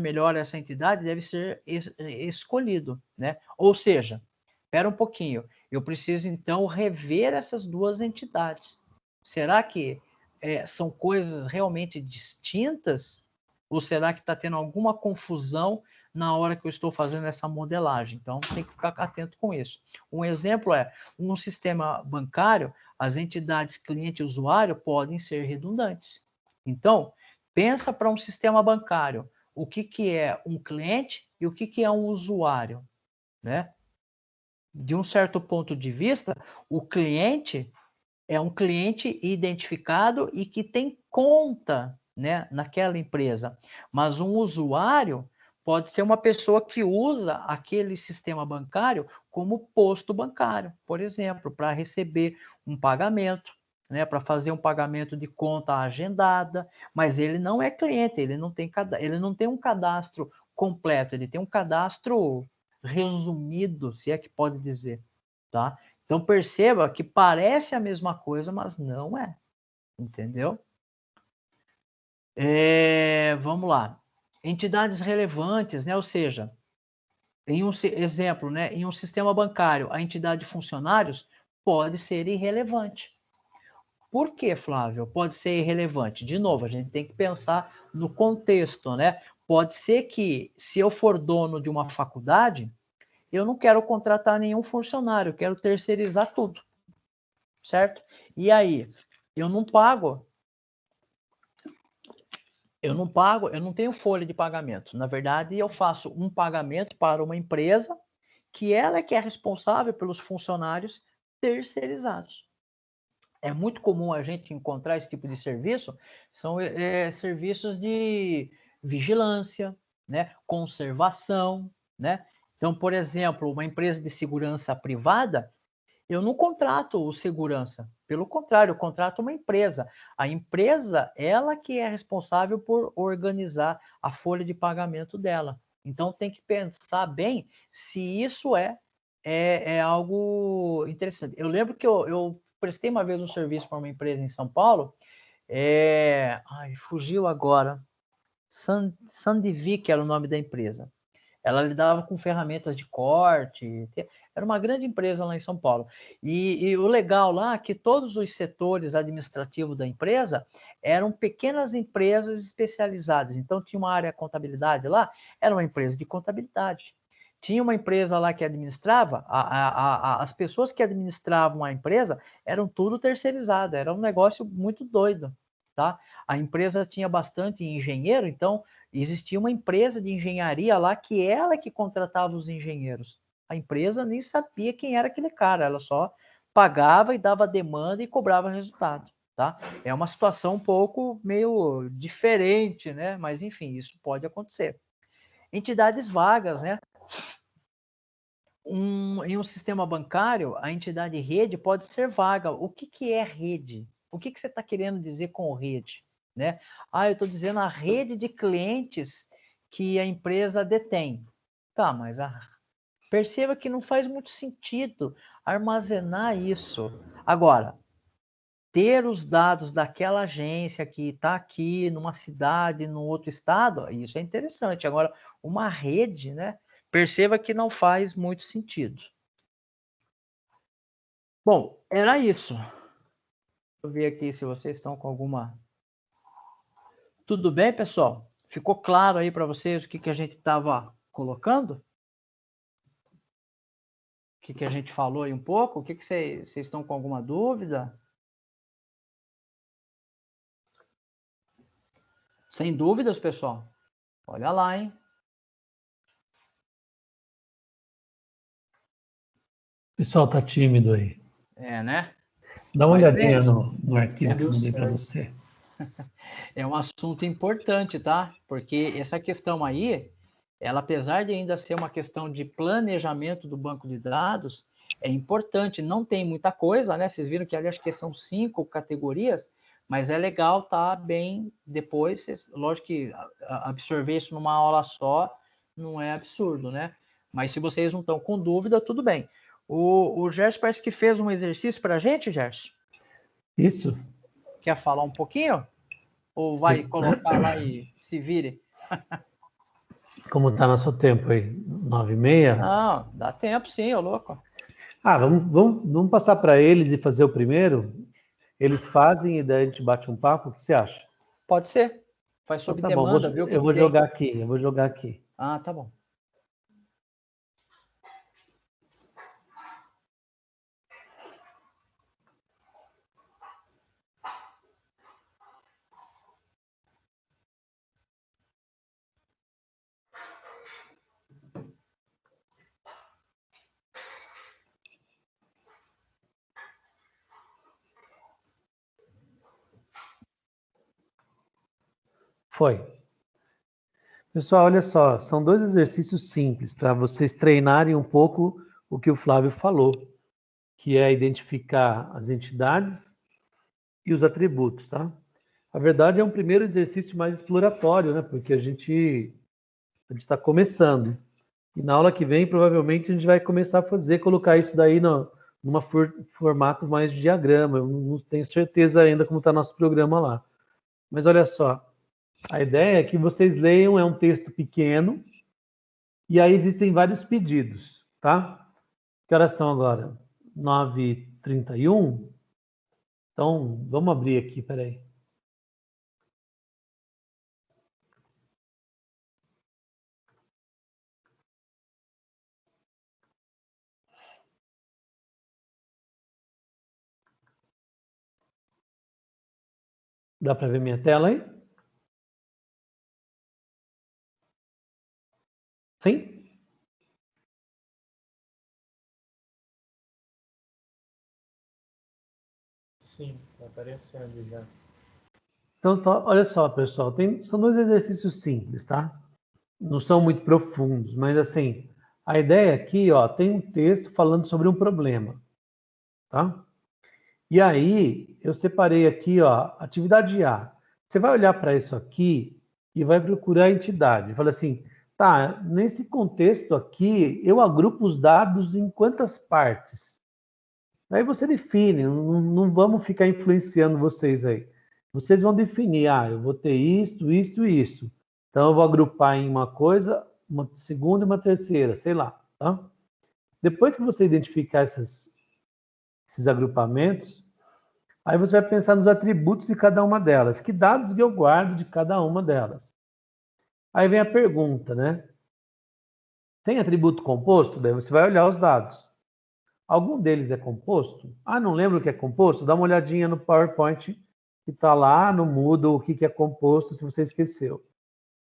melhor essa entidade deve ser escolhido, né? Ou seja, espera um pouquinho, eu preciso então rever essas duas entidades. Será que são coisas realmente distintas? Ou será que está tendo alguma confusão na hora que eu estou fazendo essa modelagem? Então, tem que ficar atento com isso. Um exemplo é, um sistema bancário, as entidades cliente e usuário podem ser redundantes. Então, pensa para um sistema bancário, o que é um cliente e o que é um usuário, né? De um certo ponto de vista, o cliente é um cliente identificado e que tem conta, né, naquela empresa. Mas um usuário pode ser uma pessoa que usa aquele sistema bancário como posto bancário, por exemplo, para receber um pagamento, né, para fazer um pagamento de conta agendada, mas ele não é cliente, ele não tem um cadastro completo, ele tem um cadastro resumido, se é que pode dizer, tá? Então perceba que parece a mesma coisa, mas não é, entendeu? Vamos lá. Entidades relevantes, né? Ou seja, em um exemplo, né? Em um sistema bancário, a entidade de funcionários pode ser irrelevante. Por que, Flávio? Pode ser irrelevante. De novo, a gente tem que pensar no contexto, né? Pode ser que, se eu for dono de uma faculdade, eu não quero contratar nenhum funcionário, eu quero terceirizar tudo, certo? E aí, eu não pago, eu não tenho folha de pagamento. Na verdade, eu faço um pagamento para uma empresa que ela é que é responsável pelos funcionários terceirizados. é muito comum a gente encontrar esse tipo de serviço, são serviços de vigilância, né, conservação, né? Então, por exemplo, uma empresa de segurança privada, eu não contrato o segurança, pelo contrário, eu contrato uma empresa. A empresa, ela que é responsável por organizar a folha de pagamento dela. Então, tem que pensar bem se isso é algo interessante. Eu lembro que eu prestei uma vez um serviço para uma empresa em São Paulo, fugiu agora, Sandivic era o nome da empresa. Ela lidava com ferramentas de corte, era uma grande empresa lá em São Paulo. E o legal lá é que todos os setores administrativos da empresa eram pequenas empresas especializadas. Então, tinha uma área de contabilidade lá, era uma empresa de contabilidade. Tinha uma empresa lá que administrava, as pessoas que administravam a empresa eram tudo terceirizadas, era um negócio muito doido. Tá? A empresa tinha bastante engenheiro, então existia uma empresa de engenharia lá que ela que contratava os engenheiros. A empresa nem sabia quem era aquele cara, ela só pagava e dava demanda e cobrava resultado, tá? É uma situação um pouco meio diferente, né? Mas enfim, isso pode acontecer. Entidades vagas, né? Em um sistema bancário, a entidade rede pode ser vaga. O que é rede? O que você está querendo dizer com rede? Né? Eu estou dizendo a rede de clientes que a empresa detém. Tá, mas perceba que não faz muito sentido armazenar isso. Agora, ter os dados daquela agência que está aqui numa cidade, num outro estado, isso é interessante. Agora, uma rede, né? Perceba que não faz muito sentido. Bom, era isso. Deixa eu ver aqui se vocês estão com alguma... Tudo bem, pessoal? Ficou claro aí para vocês o que a gente estava colocando? O que a gente falou aí um pouco? O que vocês estão com alguma dúvida? Sem dúvidas, pessoal. Olha lá, hein? O pessoal tá tímido aí. Né? Dá uma Mas olhadinha no arquivo que eu Deus mandei para certo. você. É um assunto importante, tá? Porque essa questão aí, ela apesar de ainda ser uma questão de planejamento do banco de dados, é importante. Não tem muita coisa, né? Vocês viram que ali acho que são 5 categorias, mas é legal tá bem depois. Lógico que absorver isso numa aula só não é absurdo, né? Mas se vocês não estão com dúvida, tudo bem. O Gerson parece que fez um exercício para a gente, Gerson. Isso. Quer falar um pouquinho? Ou vai colocar lá e se vire? Como tá nosso tempo aí? 9h30? Não, dá tempo sim, ô louco. Vamos passar para eles e fazer o primeiro? Eles fazem e daí a gente bate um papo? O que você acha? Pode ser. Faz Então sob tá bom, demanda, viu o eu que vou tem. jogar aqui. Tá bom. Foi. Pessoal, olha só, são 2 exercícios simples para vocês treinarem um pouco o que o Flávio falou, que é identificar as entidades e os atributos, tá? A verdade é um primeiro exercício mais exploratório, né? Porque a gente está começando. E na aula que vem, provavelmente, a gente vai começar a colocar isso daí numa formato mais de diagrama. Eu não tenho certeza ainda como está nosso programa lá. Mas olha só, a ideia é que vocês leiam, é um texto pequeno, e aí existem vários pedidos, tá? Que horas são agora? 9h31. Então, vamos abrir aqui, peraí. Dá para ver minha tela aí? Sim? Sim, está aparecendo já. Então, olha só, pessoal, são dois exercícios simples, tá? Não são muito profundos, mas assim, a ideia aqui, ó, tem um texto falando sobre um problema, tá? E aí, eu separei aqui, ó, atividade A. Você vai olhar para isso aqui e vai procurar a entidade. Fala assim, tá, nesse contexto aqui, eu agrupo os dados em quantas partes? Aí você define, não vamos ficar influenciando vocês aí. Vocês vão definir, eu vou ter isto, isto e isso. Então eu vou agrupar em uma coisa, uma segunda e uma terceira, sei lá, tá? Depois que você identificar esses agrupamentos, aí você vai pensar nos atributos de cada uma delas. Que dados que eu guardo de cada uma delas? Aí vem a pergunta, né? Tem atributo composto? Daí você vai olhar os dados. Algum deles é composto? Não lembro o que é composto? Dá uma olhadinha no PowerPoint que está lá no Moodle o que é composto, se você esqueceu.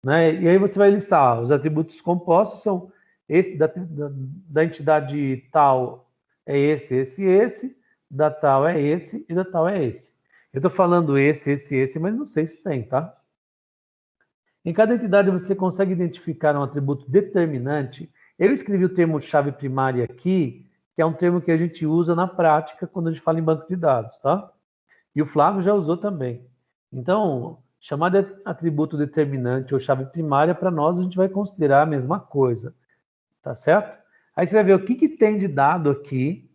Né? E aí você vai listar, os atributos compostos são esse da entidade tal é esse, da tal é esse e da tal é esse. Eu estou falando esse, mas não sei se tem, tá? Em cada entidade você consegue identificar um atributo determinante. Eu escrevi o termo chave primária aqui, que é um termo que a gente usa na prática quando a gente fala em banco de dados, tá? E o Flávio já usou também. Então, chamar de atributo determinante ou chave primária, para nós a gente vai considerar a mesma coisa, tá certo? Aí você vai ver o que tem de dado aqui,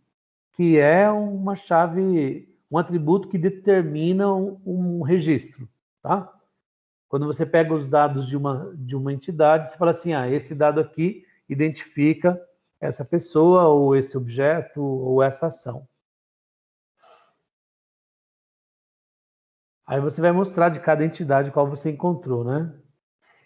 que é uma chave, um atributo que determina um registro, tá? Quando você pega os dados de uma entidade, você fala assim, esse dado aqui identifica essa pessoa, ou esse objeto, ou essa ação. Aí você vai mostrar de cada entidade qual você encontrou, né?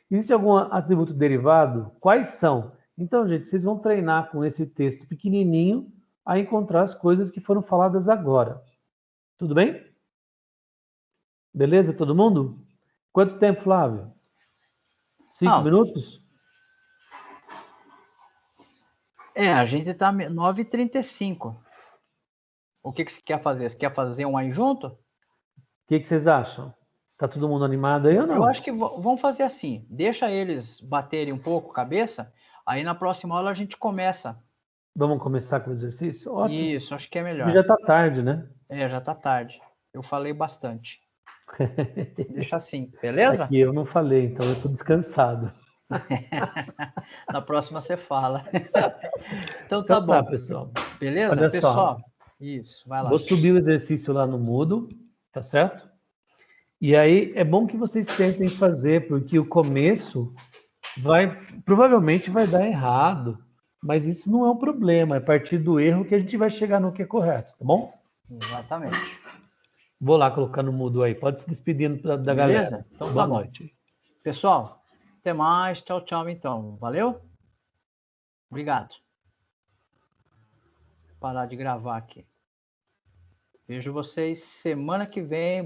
Existe algum atributo derivado? Quais são? Então, gente, vocês vão treinar com esse texto pequenininho a encontrar as coisas que foram faladas agora. Tudo bem? Beleza, todo mundo? Quanto tempo, Flávio? 5 minutos? A gente tá 9h35. O que você quer fazer? Você quer fazer um aí junto? O que vocês acham? Tá todo mundo animado aí ou não? Eu acho que vamos fazer assim. Deixa eles baterem um pouco a cabeça. Aí na próxima aula a gente começa. Vamos começar com o exercício? Ótimo. Isso, acho que é melhor. Já tá tarde, né? Já tá tarde. Eu falei bastante. Deixa assim, beleza? Aqui eu não falei, então eu tô descansado. Na próxima você fala. Então tá bom. Tá, pessoal. Beleza? Olha pessoal, só. Isso, vai lá. Vou subir o exercício lá no Moodle, tá certo? E aí é bom que vocês tentem fazer, porque o começo provavelmente vai dar errado, mas isso não é um problema, é a partir do erro que a gente vai chegar no que é correto, tá bom? Exatamente. Vou lá colocar no Moodle aí, pode se despedindo da galera. Então Boa tá bom. noite. Pessoal, até mais, tchau, tchau então. Valeu? Obrigado. Vou parar de gravar aqui. Vejo vocês semana que vem.